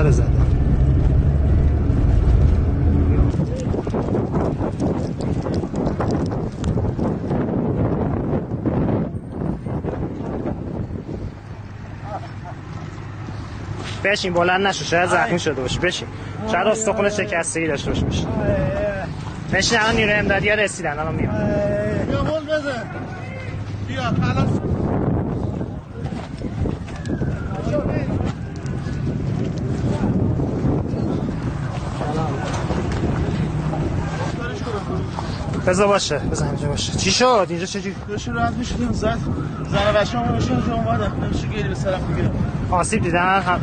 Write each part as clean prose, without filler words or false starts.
بهتره زدم. بشین بلند نشو، شاید زخمی شده باشی. بشین، شاید استخون شکستگی داشته باشی. بشین، الان نیروی امدادی‌ها رسیدن، الان میان. بیا هول بزن. بیا خلاص. بذار باشه، بذار اینجا باشه. چی شد؟ اینجا چجوری؟ داشتیم راحت میشدیم زن و بچه همون باشیم که اومدن نمیشه گیری به طرف بگیرم. آسیب دیدن؟ همه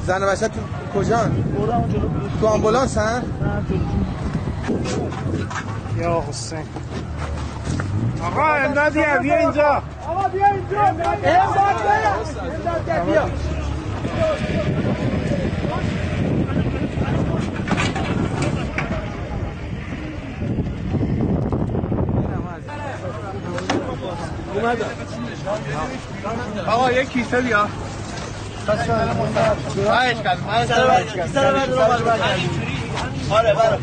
زن و بچه تو کجان؟ بردم جلو. تو آمبولانس هن؟ نه جلو. یا حسین آقا امدادیه بیا اینجا. آقا بیا اینجا. امدادیه بیا. اومدم. آقا یک کیسه بیا. باش کن. من سر بعد رو آره برو.